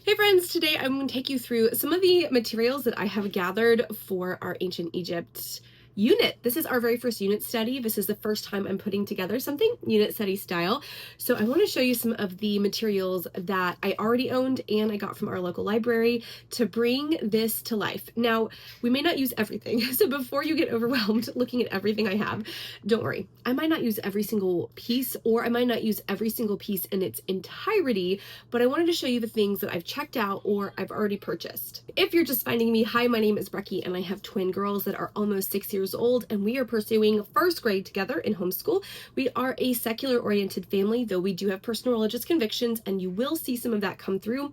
Hey friends, today I'm going to take you through some of the materials that I have gathered for our Ancient Egypt unit. This is our very first unit study. This is the first time I'm putting together something unit study style. So I want to show you some of the materials that I already owned and I got from our local library to bring this to life. Now, we may not use everything. So before you get overwhelmed looking at everything I have, don't worry. I might not use every single piece, or I might not use every single piece in its entirety, but I wanted to show you the things that I've checked out or I've already purchased. If you're just finding me, hi, my name is Brecky and I have twin girls that are almost 6 years old and we are pursuing first grade together in homeschool. We are a secular oriented family, though we do have personal religious convictions, and you will see some of that come through.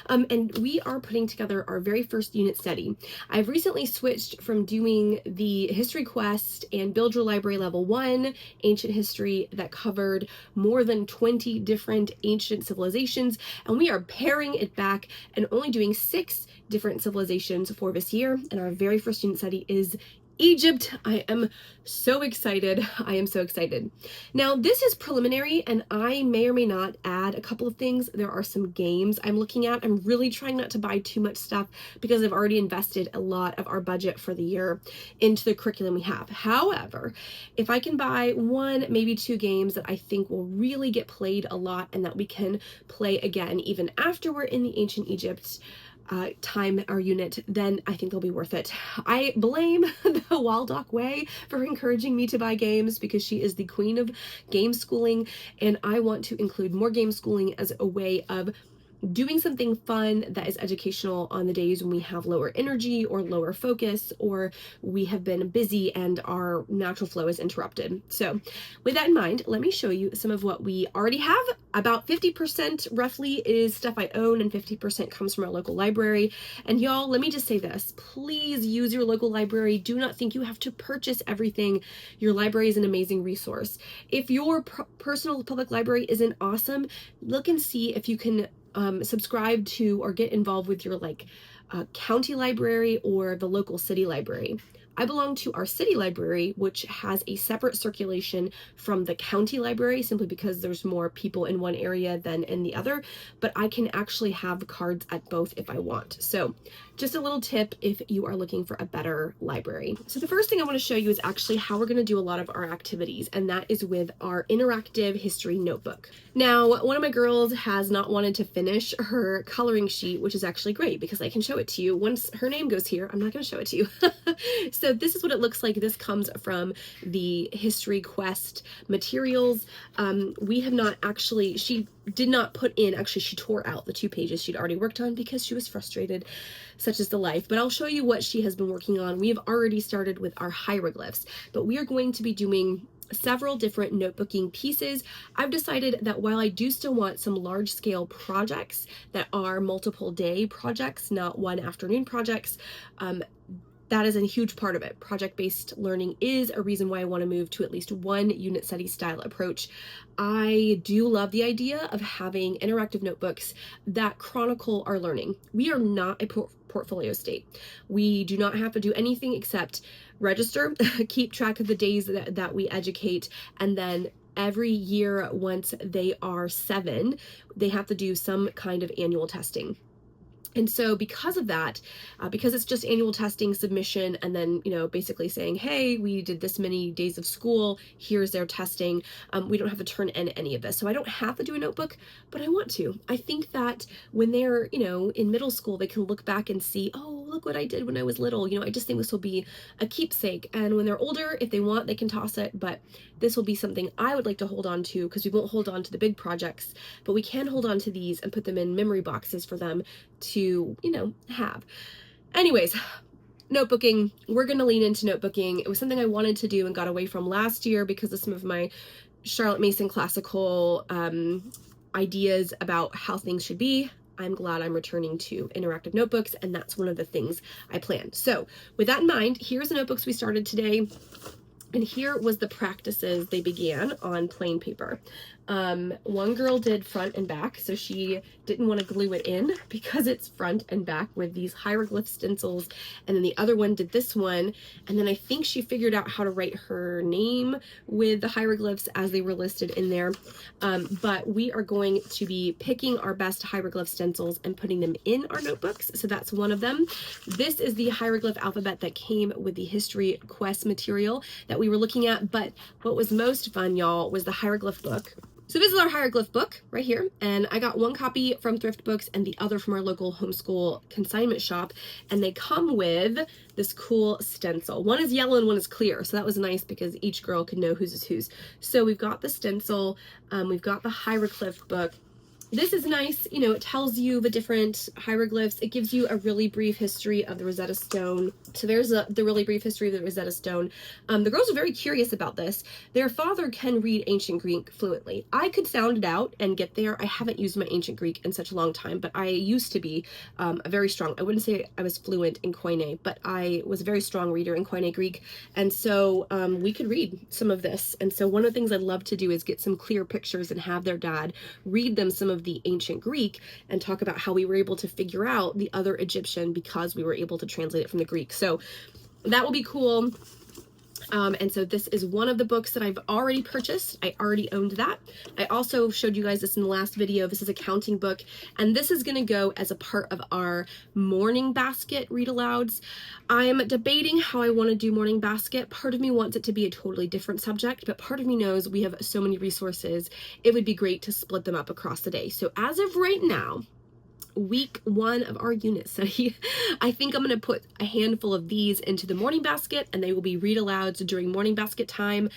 And we are putting together our very first unit study. I've recently switched from doing the history quest and build your library level 1 ancient history that covered more than 20 different ancient civilizations, and we are paring it back and only doing 6 different civilizations for this year. And our very first unit study is Egypt. I am so excited. I am so excited. Now, this is preliminary and I may or may not add a couple of things. There are some games I'm looking at. I'm really trying not to buy too much stuff because I've already invested a lot of our budget for the year into the curriculum we have. However, if I can buy 1, maybe 2 games that I think will really get played a lot and that we can play again even after we're in the ancient Egypt time, our unit, then I think they'll be worth it. I blame the Waldock Way for encouraging me to buy games because she is the queen of game schooling, and I want to include more game schooling as a way of doing something fun that is educational on the days when we have lower energy or lower focus, or we have been busy and our natural flow is interrupted. So with that in mind, let me show you some of what we already have. About 50% roughly is stuff I own and 50% comes from our local library. And y'all, let me just say this, please use your local library. Do not think you have to purchase everything. Your library is an amazing resource. If your personal public library isn't awesome, look and see if you can subscribe to or get involved with your county library or the local city library. I belong to our city library, which has a separate circulation from the county library simply because there's more people in one area than in the other, but I can actually have cards at both if I want. So just a little tip if you are looking for a better library. So the first thing I want to show you is actually how we're going to do a lot of our activities, and that is with our interactive history notebook. Now, one of my girls has not wanted to finish her coloring sheet, which is actually great because I can show it to you. Once her name goes here, I'm not going to show it to you. So this is what it looks like. This comes from the History Quest materials. We have not actually, she did not put in, actually she tore out the 2 pages she'd already worked on because she was frustrated. Such is the life. But I'll show you what she has been working on. We have already started with our hieroglyphs, but we are going to be doing several different notebooking pieces. I've decided that while I do still want some large scale projects that are multiple day projects, not one afternoon projects, that is a huge part of it. Project-based learning is a reason why I want to move to at least one unit study style approach. I do love the idea of having interactive notebooks that chronicle our learning. We are not a portfolio state. We do not have to do anything except register, keep track of the days that we educate, and then every year once they are 7, they have to do some kind of annual testing. And so because of that, because it's just annual testing, submission, and then, basically saying, hey, we did this many days of school, here's their testing, we don't have to turn in any of this. So I don't have to do a notebook, but I want to. I think that when they're, in middle school, they can look back and see, oh, look what I did when I was little. I just think this will be a keepsake. And when they're older, if they want, they can toss it. But this will be something I would like to hold on to, because we won't hold on to the big projects, but we can hold on to these and put them in memory boxes for them to, have. Anyways, notebooking, we're going to lean into notebooking. It was something I wanted to do and got away from last year because of some of my Charlotte Mason classical ideas about how things should be. I'm glad I'm returning to interactive notebooks, and that's one of the things I planned. So with that in mind, here's the notebooks we started today. And here was the practices they began on plain paper. One girl did front and back, so she didn't want to glue it in because it's front and back with these hieroglyph stencils, and then the other one did this one, and then I think she figured out how to write her name with the hieroglyphs as they were listed in there. But we are going to be picking our best hieroglyph stencils and putting them in our notebooks, so that's one of them. This is the hieroglyph alphabet that came with the history quest material that we were looking at, but what was most fun, y'all, was the hieroglyph book. So this is our hieroglyph book right here, and I got one copy from Thrift Books and the other from our local homeschool consignment shop, and they come with this cool stencil. One is yellow and one is clear, so that was nice because each girl could know whose is whose. So we've got the stencil, we've got the hieroglyph book. This is nice, you know, it tells you the different hieroglyphs. It gives you a really brief history of the Rosetta Stone. So there's the really brief history of the Rosetta Stone. The girls are very curious about this. Their father can read ancient Greek fluently. I could sound it out and get there. I haven't used my ancient Greek in such a long time, but I used to be a very strong, I wouldn't say I was fluent in Koine, but I was a very strong reader in Koine Greek. And so we could read some of this. And so one of the things I'd love to do is get some clear pictures and have their dad read them some of the ancient Greek and talk about how we were able to figure out the other Egyptian because we were able to translate it from the Greek. So that will be cool. And so this is one of the books that I've already purchased. I already owned that. I also showed you guys this in the last video. This is a counting book, and this is going to go as a part of our morning basket read alouds. I'm debating how I want to do morning basket. Part of me wants it to be a totally different subject, but part of me knows we have so many resources. It would be great to split them up across the day. So as of right now, week 1 of our unit study, I think I'm going to put a handful of these into the morning basket, and they will be read alouds during morning basket time,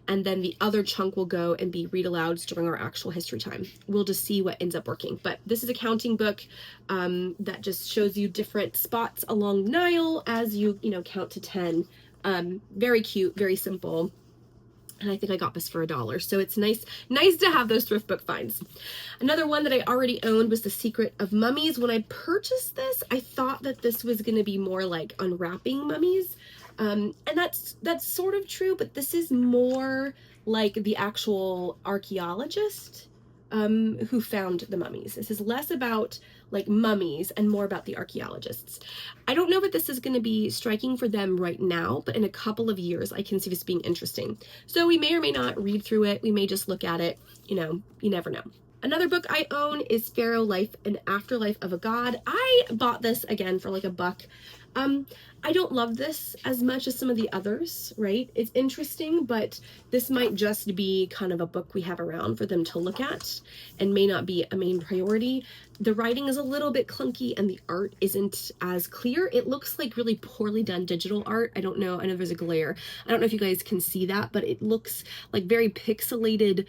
and then the other chunk will go and be read alouds during our actual history time. We'll just see what ends up working. But this is a counting book that just shows you different spots along the Nile as you count to 10. Very cute, very simple. And I think I got this for $1. So it's nice to have those thrift book finds. Another one that I already owned was The Secret of Mummies. When I purchased this, I thought that this was going to be more like unwrapping mummies. And that's sort of true, but this is more like the actual archaeologist who found the mummies. This is less about like mummies and more about the archaeologists. I don't know if this is going to be striking for them right now, but in a couple of years, I can see this being interesting. So we may or may not read through it. We may just look at it. You never know. Another book I own is Pharaoh, Life and Afterlife of a God. I bought this again for like $1. I don't love this as much as some of the others, right? It's interesting, but this might just be kind of a book we have around for them to look at and may not be a main priority. The writing is a little bit clunky and the art isn't as clear. It looks like really poorly done digital art. I don't know. I know there's a glare. I don't know if you guys can see that, but it looks like very pixelated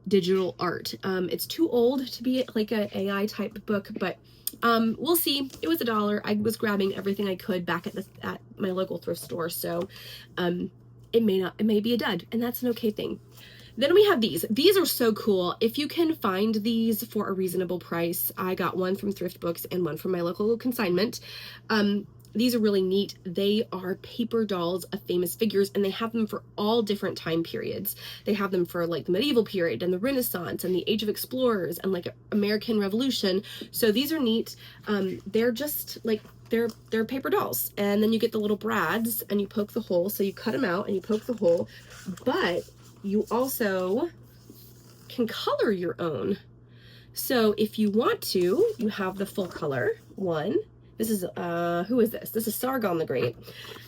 digital art. It's too old to be like an AI type book, but we'll see. It was $1. I was grabbing everything I could back at my local thrift store, so it may be a dud, and that's an okay thing. Then we have these. These are so cool. If you can find these for a reasonable price, I got one from Thrift Books and one from my local consignment. These are really neat. They are paper dolls of famous figures, and they have them for all different time periods. They have them for like the medieval period and the Renaissance and the Age of Explorers and like American Revolution. So these are neat. They're just like, they're paper dolls. And then you get the little brads and you poke the hole. So you cut them out and you poke the hole, but you also can color your own. So if you want to, you have the full color one. This is, who is this? This is Sargon the Great.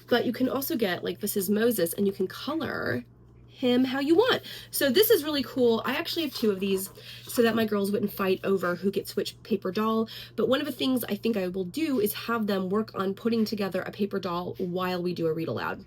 But you can also get, like, this is Moses, and you can color him how you want. So this is really cool. I actually have 2 of these so that my girls wouldn't fight over who gets which paper doll. But one of the things I think I will do is have them work on putting together a paper doll while we do a read aloud.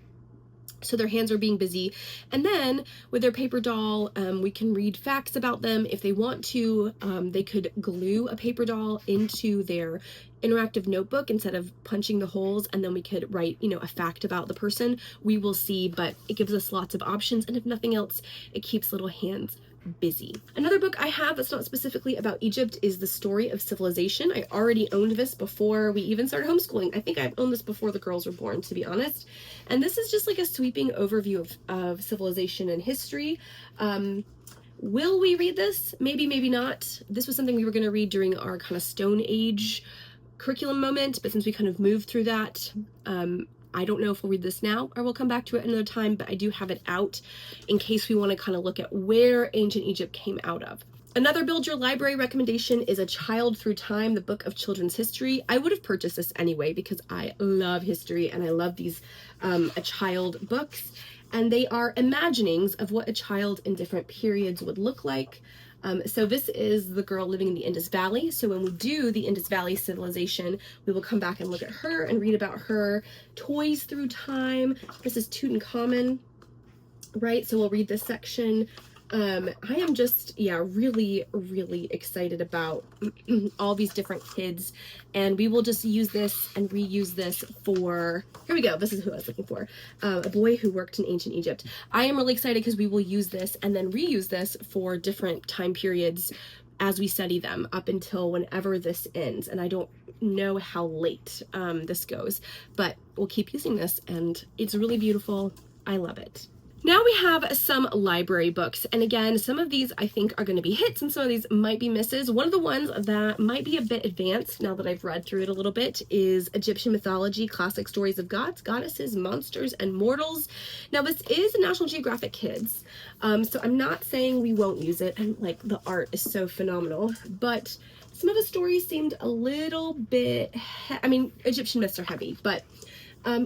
So their hands are being busy. And then with their paper doll, we can read facts about them. If they want to, they could glue a paper doll into their interactive notebook instead of punching the holes, and then we could write, a fact about the person. We will see, but it gives us lots of options. And if nothing else, it keeps little hands busy. Another book I have that's not specifically about Egypt is The Story of Civilization. I already owned this before we even started homeschooling. I think I've owned this before the girls were born, to be honest. And this is just like a sweeping overview of civilization and history. Will we read this? Maybe, maybe not. This was something we were going to read during our kind of Stone Age curriculum moment, but since we kind of moved through that, I don't know if we'll read this now or we'll come back to it another time, but I do have it out in case we want to kind of look at where ancient Egypt came out of. Another Build Your Library recommendation is A Child Through Time, the Book of Children's History. I would have purchased this anyway because I love history and I love these A Child books. And they are imaginings of what a child in different periods would look like. So this is the girl living in the Indus Valley. So when we do the Indus Valley civilization, we will come back and look at her and read about her. Toys Through Time. This is Tutankhamun, right? So we'll read this section. I am just, really, really excited about all these different kids, and we will just use this and reuse this for, here we go, this is who I was looking for, A Boy Who Worked in Ancient Egypt. I am really excited because we will use this and then reuse this for different time periods as we study them up until whenever this ends, and I don't know how late this goes, but we'll keep using this, and it's really beautiful. I love it. Now we have some library books, and again, some of these I think are going to be hits and some of these might be misses. One of the ones that might be a bit advanced now that I've read through it a little bit is Egyptian Mythology, Classic Stories of Gods, Goddesses, Monsters, and Mortals. Now this is National Geographic Kids, so I'm not saying we won't use it, and like the art is so phenomenal, but some of the stories seemed a little bit, Egyptian myths are heavy, but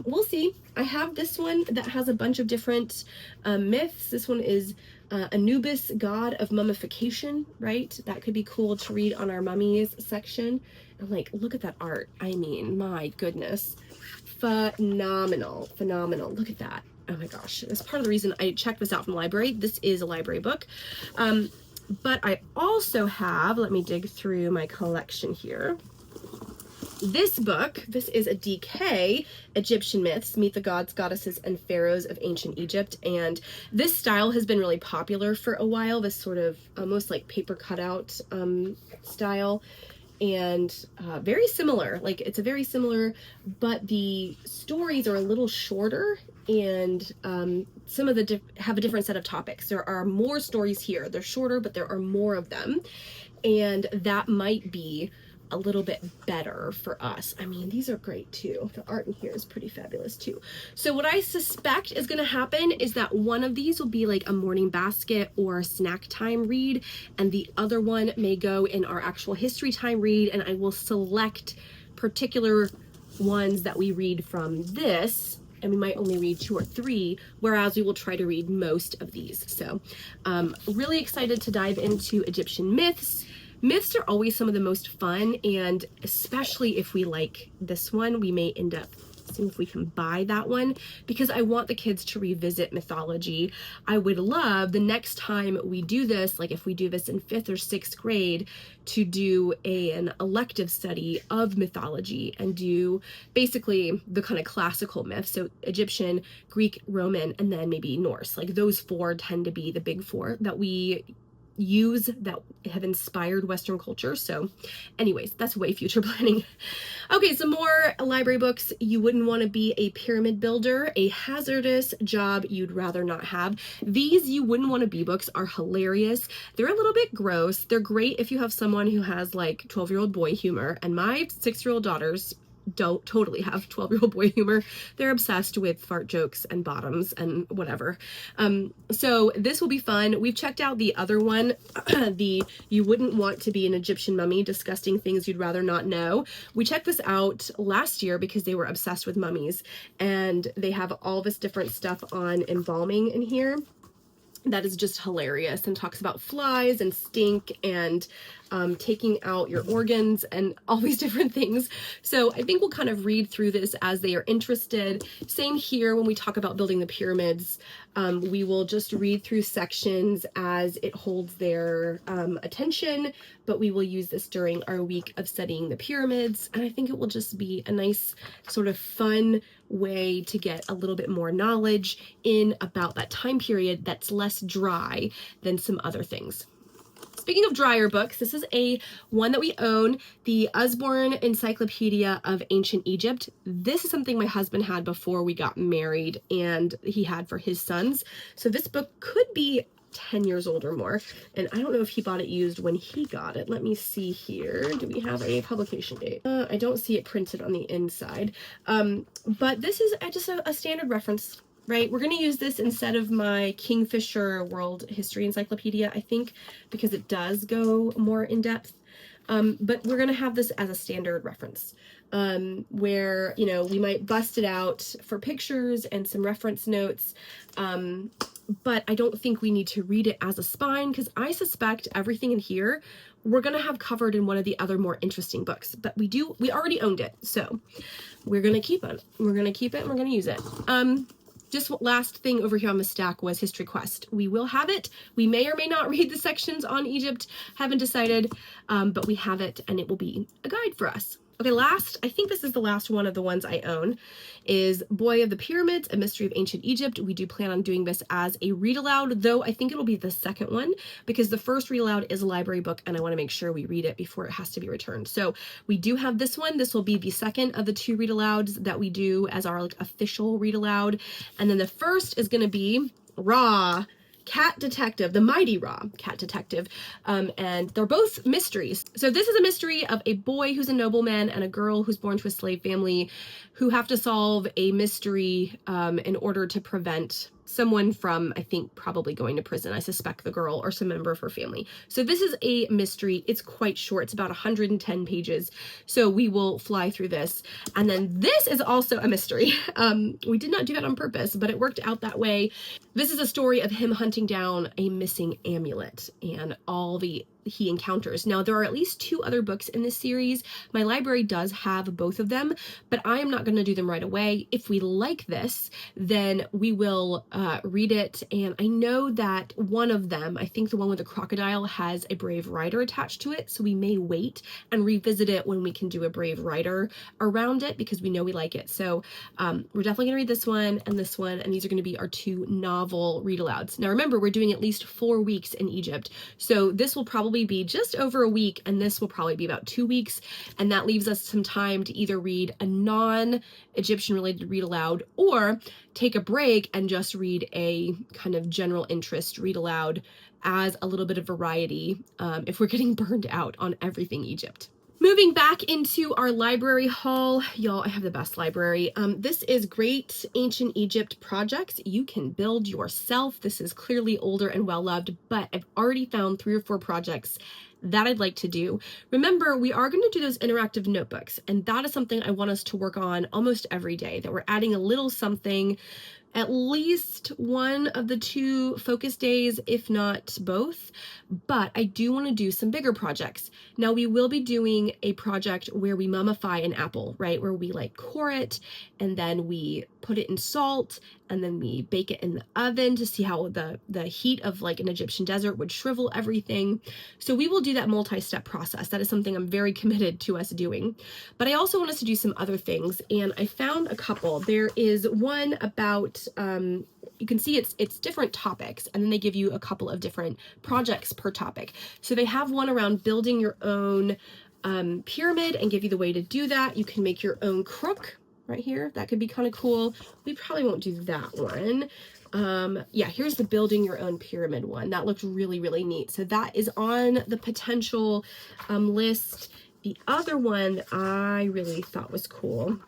we'll see. I have this one that has a bunch of different myths. This one is Anubis, god of mummification, right? That could be cool to read on our mummies section. And like, look at that art. I mean, my goodness. Phenomenal, phenomenal. Look at that. Oh my gosh. That's part of the reason I checked this out from the library. This is a library book. But I also have, let me dig through my collection here. This book, this is a DK, Egyptian Myths, Meet the Gods, Goddesses, and Pharaohs of Ancient Egypt. And this style has been really popular for a while, this sort of almost like paper cutout style. And very similar, like it's a very similar, but the stories are a little shorter, and some of the have a different set of topics. There are more stories here. They're shorter, but there are more of them. And that might be a little bit better for us. I mean, these are great too. The art in here is pretty fabulous too. So what I suspect is going to happen is that one of these will be like a morning basket or snack time read, and the other one may go in our actual history time read, and I will select particular ones that we read from this, and we might only read 2 or 3, whereas we will try to read most of these. So really excited to dive into Egyptian myths. Myths are always some of the most fun, and especially if we like this one, we may end up seeing if we can buy that one, because I want the kids to revisit mythology. I would love the next time we do this, like if we do this in 5th or 6th grade, to do an elective study of mythology and do basically the kind of classical myths. So Egyptian, Greek, Roman, and then maybe Norse. Like those 4 tend to be the big 4 that we use that have inspired Western culture. So anyways, that's way future planning. Okay, some more library books. You Wouldn't Want to Be a Pyramid Builder, a hazardous job you'd rather not have. These You Wouldn't Want to Be books are hilarious. They're a little bit gross. They're great if you have someone who has like 12-year-old boy humor, and my 6-year-old daughters don't totally have 12-year-old boy humor. They're obsessed with fart jokes and bottoms and whatever. So this will be fun. We've checked out the other one, the You Wouldn't Want to Be an Egyptian Mummy, Disgusting Things You'd Rather Not Know. We checked this out last year because they were obsessed with mummies, and they have all this different stuff on embalming in here that is just hilarious, and talks about flies and stink and taking out your organs and all these different things. So I think we'll kind of read through this as they are interested. Same here when we talk about building the pyramids. We will just read through sections as it holds their attention, but we will use this during our week of studying the pyramids. And I think it will just be a nice sort of fun way to get a little bit more knowledge in about that time period that's less dry than some other things. Speaking of drier books, this is one that we own, the Usborne Encyclopedia of Ancient Egypt. This is something my husband had before we got married, and he had for his sons. So this book could be 10 years old or more. And I don't know if he bought it used when he got it. Let me see here. Do we have a publication date? I don't see it printed on the inside. But this is just a standard reference, right? We're going to use this instead of my Kingfisher World History Encyclopedia, I think, because it does go more in depth. But we're going to have this as a standard reference, where, you know, we might bust it out for pictures and some reference notes. But I don't think we need to read it as a spine, because I suspect everything in here we're going to have covered in one of the other more interesting books. But we already owned it, so we're going to keep it. We're going to keep it and we're going to use it. Just last thing over here on the stack was History Quest. We will have it. We may or may not read the sections on Egypt, haven't decided, but we have it and it will be a guide for us. Okay, last, I think this is the last one of the ones I own, is Boy of the Pyramids, A Mystery of Ancient Egypt. We do plan on doing this as a read aloud, though I think it'll be the second one, because the first read aloud is a library book and I want to make sure we read it before it has to be returned. So we do have this one. This will be the second of the 2 read alouds that we do as our official read aloud. And then the first is going to be Ra, Cat Detective, the Mighty Ra, Cat Detective, and they're both mysteries. So this is a mystery of a boy who's a nobleman and a girl who's born to a slave family who have to solve a mystery in order to prevent someone from, I think, probably going to prison. I suspect the girl or some member of her family. So this is a mystery. It's quite short. It's about 110 pages. So we will fly through this. And then this is also a mystery. We did not do that on purpose, but it worked out that way. This is a story of him hunting down a missing amulet and all he encounters. Now, there are at least 2 other books in this series. My library does have both of them, but I am not going to do them right away. If we like this, then we will read it. And I know that one of them, I think the one with the crocodile, has a Brave Writer attached to it. So we may wait and revisit it when we can do a Brave Writer around it, because we know we like it. So we're definitely going to read this one, and these are going to be our 2 novel read alouds. Now, remember, we're doing at least 4 weeks in Egypt. So this will probably be just over a week, and this will probably be about 2 weeks, and that leaves us some time to either read a non-Egyptian related read aloud or take a break and just read a kind of general interest read aloud as a little bit of variety if we're getting burned out on everything Egypt. Moving back into our library haul, y'all, I have the best library. This is Great Ancient Egypt Projects You Can Build Yourself. This is clearly older and well-loved, but I've already found 3 or 4 projects that I'd like to do. Remember, we are going to do those interactive notebooks, and that is something I want us to work on almost every day, that we're adding a little something at least one of the 2 focus days, if not both. But I do want to do some bigger projects. Now, we will be doing a project where we mummify an apple, right? Where we like core it, and then we put it in salt, and then we bake it in the oven to see how the heat of like an Egyptian desert would shrivel everything. So we will do that multi-step process. That is something I'm very committed to us doing. But I also want us to do some other things, and I found a couple. There is one about you can see it's different topics, and then they give you a couple of different projects per topic. So they have one around building your own pyramid and give you the way to do that. You can make your own crook right here. That could be kind of cool. We probably won't do that one. Yeah, here's the building your own pyramid one. That looked really, really neat. So that is on the potential list. The other one that I really thought was cool,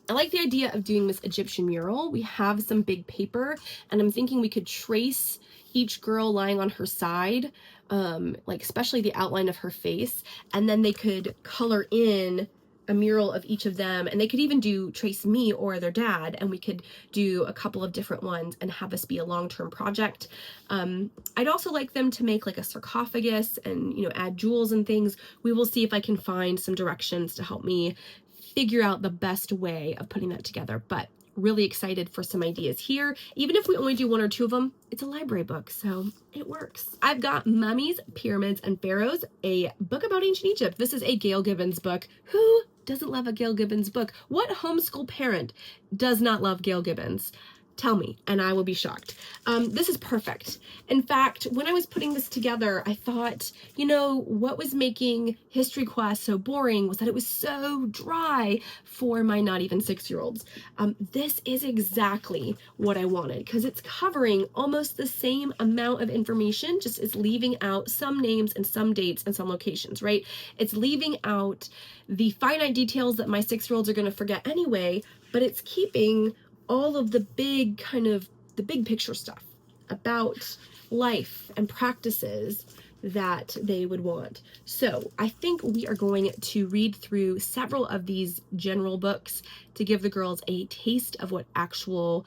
I like the idea of doing this Egyptian mural. We have some big paper, and I'm thinking we could trace each girl lying on her side, like especially the outline of her face, and then they could color in a mural of each of them, and they could even trace me or their dad, and we could do a couple of different ones and have this be a long-term project. I'd also like them to make like a sarcophagus and, you know, add jewels and things. We will see if I can find some directions to help me figure out the best way of putting that together, but really excited for some ideas here. Even if we only do 1 or 2 of them, it's a library book, so it works. I've got Mummies, Pyramids, and Pharaohs, a book about ancient Egypt. This is a Gail Gibbons book. Who doesn't love a Gail Gibbons book? What homeschool parent does not love Gail Gibbons? Tell me, and I will be shocked. This is perfect. In fact, when I was putting this together, I thought, you know, what was making History Quest so boring was that it was so dry for my not even 6-year-olds. This is exactly what I wanted, because it's covering almost the same amount of information, just it's leaving out some names and some dates and some locations, right? It's leaving out the finite details that my 6-year-olds are going to forget anyway, but it's keeping all of the big the big picture stuff about life and practices that they would want. So I think we are going to read through several of these general books to give the girls a taste of what actual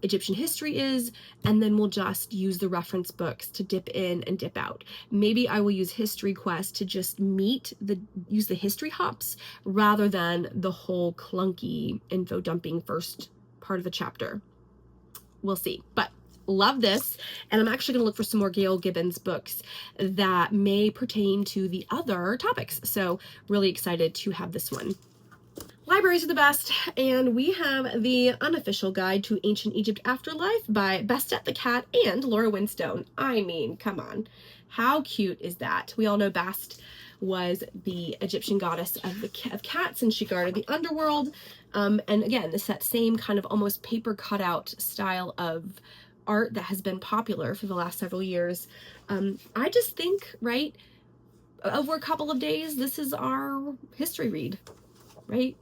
Egyptian history is, and then we'll just use the reference books to dip in and dip out. Maybe I will use History Quest to just use the history hops rather than the whole clunky info dumping first part of the chapter. We'll see, but love this. And I'm actually gonna look for some more Gail Gibbons books that may pertain to the other topics. So really excited to have this one. Libraries are the best, and we have the unofficial guide to ancient Egypt afterlife by Bastet the Cat and Laura Winstone. I mean, come on, how cute is that? We all know Bast was the Egyptian goddess of cats, and she guarded the underworld. And again, it's that same kind of almost paper cutout style of art that has been popular for the last several years. I just think, right, over a couple of days, this is our history read, right?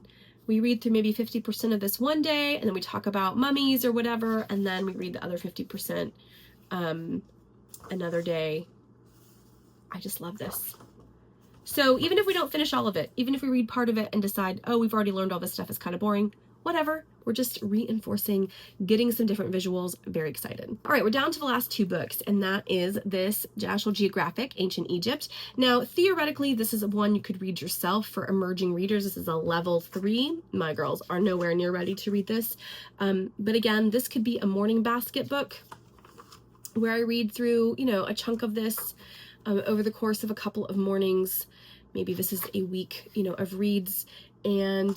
We read through maybe 50% of this one day, and then we talk about mummies or whatever, and then we read the other 50% another day. I just love this. So even if we don't finish all of it, even if we read part of it and decide, oh, we've already learned all this stuff, is kind of boring, whatever. We're just reinforcing, getting some different visuals. Very excited. All right, we're down to the last 2 books, and that is this National Geographic, Ancient Egypt. Now, theoretically, this is one you could read yourself for emerging readers. This is a level 3. My girls are nowhere near ready to read this. But again, this could be a morning basket book where I read through, you know, a chunk of this over the course of a couple of mornings. Maybe this is a week, you know, of reads, and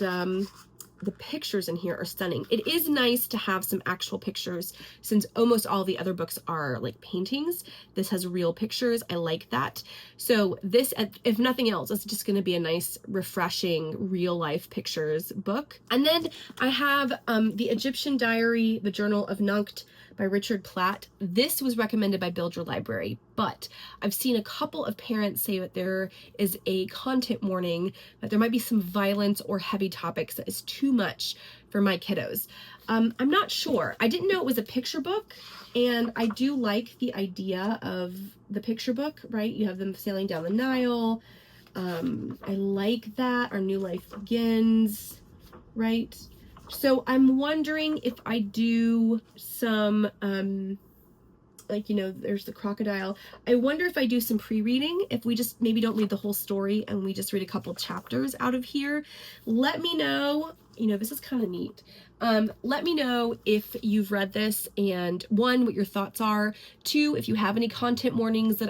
the pictures in here are stunning. It is nice to have some actual pictures since almost all the other books are like paintings. This has real pictures. I like that. So this, if nothing else, it's just going to be a nice, refreshing, real life pictures book. And then I have the Egyptian Diary, the Journal of Nunct by Richard Platt. This was recommended by Build Your Library, but I've seen a couple of parents say that there is a content warning, that there might be some violence or heavy topics that is too much for my kiddos. I'm not sure. I didn't know it was a picture book, and I do like the idea of the picture book, right? You have them sailing down the Nile. I like that. Our new life begins, right? So I'm wondering if I do some, like, you know, there's the crocodile. I wonder if I do some pre-reading, if we just maybe don't read the whole story and we just read a couple chapters out of here. Let me know. You know, this is kind of neat. Let me know if you've read this, and 1, what your thoughts are. 2, if you have any content warnings that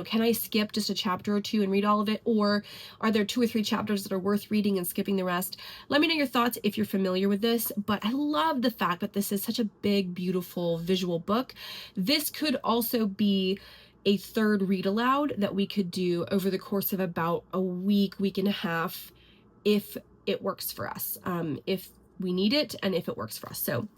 can I skip just a chapter or 2 and read all of it? Or are there 2 or 3 chapters that are worth reading and skipping the rest? Let me know your thoughts if you're familiar with this, but I love the fact that this is such a big, beautiful visual book. This could also be a 3rd read aloud that we could do over the course of about a week, week and a half, if it works for us, if we need it and if it works for us. So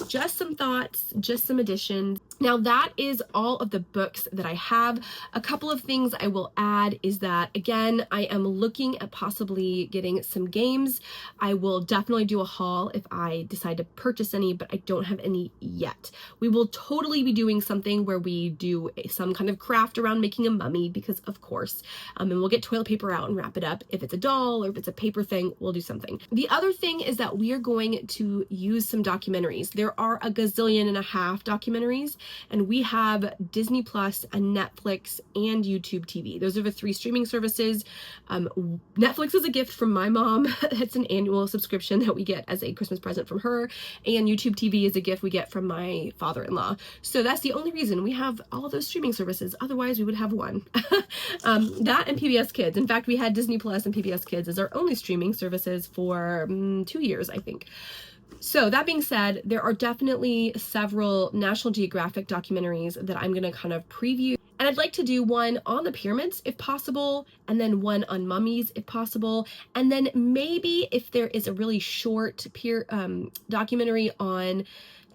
just some thoughts, just some additions. Now that is all of the books that I have. A couple of things I will add is that, again, I am looking at possibly getting some games. I will definitely do a haul if I decide to purchase any, but I don't have any yet. We will totally be doing something where we do some kind of craft around making a mummy, because of course, and we'll get toilet paper out and wrap it up. If it's a doll or if it's a paper thing, we'll do something. The other thing is that we are going to use some documentaries. There are a gazillion and a half documentaries, and we have Disney Plus and Netflix and YouTube TV. Those are the 3 streaming services. Netflix is a gift from my mom. It's an annual subscription that we get as a Christmas present from her, and YouTube TV is a gift we get from my father-in-law. So that's the only reason we have all those streaming services. Otherwise, we would have one. That and PBS Kids. In fact, we had Disney Plus and PBS Kids as our only streaming services for 2 years, I think. So that being said, there are definitely several National Geographic documentaries that I'm going to kind of preview. And I'd like to do one on the pyramids if possible, and then one on mummies if possible. And then maybe if there is a really short documentary on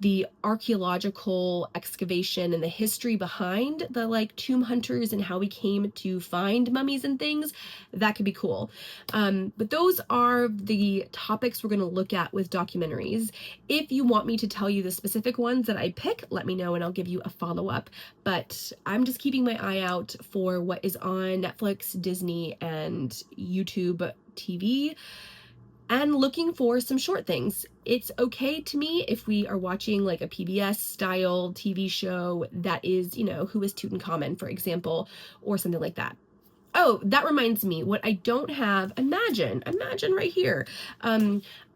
the archaeological excavation and the history behind the like tomb hunters and how we came to find mummies and things, that could be cool. But those are the topics we're going to look at with documentaries. If you want me to tell you the specific ones that I pick, let me know and I'll give you a follow-up. But I'm just keeping my eye out for what is on Netflix, Disney, and YouTube TV, and looking for some short things. It's okay to me if we are watching like a PBS style TV show that is, you know, Who is Tutankhamun, for example, or something like that. Oh, that reminds me, what I don't have, imagine right here.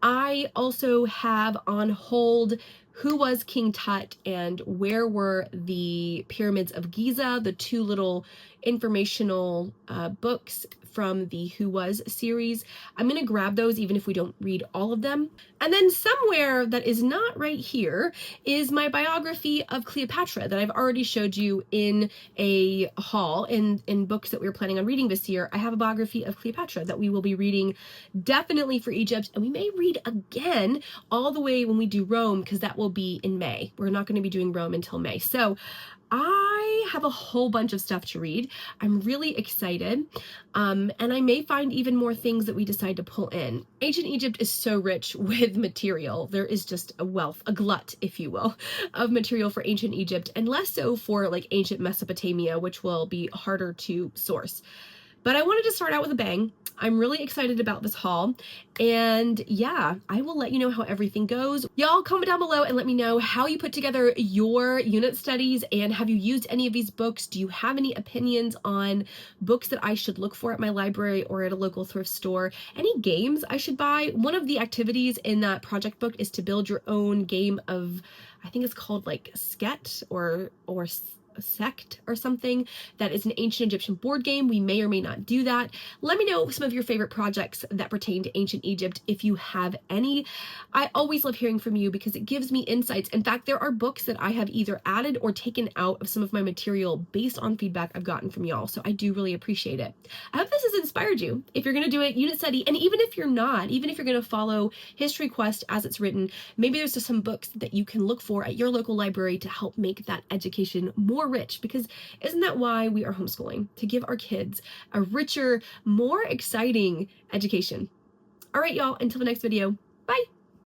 I also have on hold Who Was King Tut and Where Were the Pyramids of Giza, the two little informational books from the Who Was series. I'm going to grab those even if we don't read all of them. And then somewhere that is not right here is my biography of Cleopatra that I've already showed you in a haul in books that we were planning on reading this year. I have a biography of Cleopatra that we will be reading definitely for Egypt, and we may read again all the way when we do Rome, because that will be in May. We're not going to be doing Rome until May. So I have a whole bunch of stuff to read. I'm really excited, and I may find even more things that we decide to pull in. Ancient Egypt is so rich with material. There is just a wealth, a glut, if you will, of material for ancient Egypt, and less so for like ancient Mesopotamia, which will be harder to source. But I wanted to start out with a bang. I'm really excited about this haul, and yeah, I will let you know how everything goes. Y'all comment down below and let me know how you put together your unit studies, and have you used any of these books? Do you have any opinions on books that I should look for at my library or at a local thrift store? Any games I should buy? One of the activities in that project book is to build your own game of, I think it's called like Sket or Sect or something, that is an ancient Egyptian board game. We may or may not do that. Let me know some of your favorite projects that pertain to ancient Egypt if you have any. I always love hearing from you because it gives me insights. In fact, there are books that I have either added or taken out of some of my material based on feedback I've gotten from y'all, so I do really appreciate it. I hope this has inspired you. If you're going to do a unit study, and even if you're not, even if you're going to follow History Quest as it's written, maybe there's just some books that you can look for at your local library to help make that education more rich, because isn't that why we are homeschooling? To give our kids a richer, more exciting education. All right, y'all, until the next video, bye.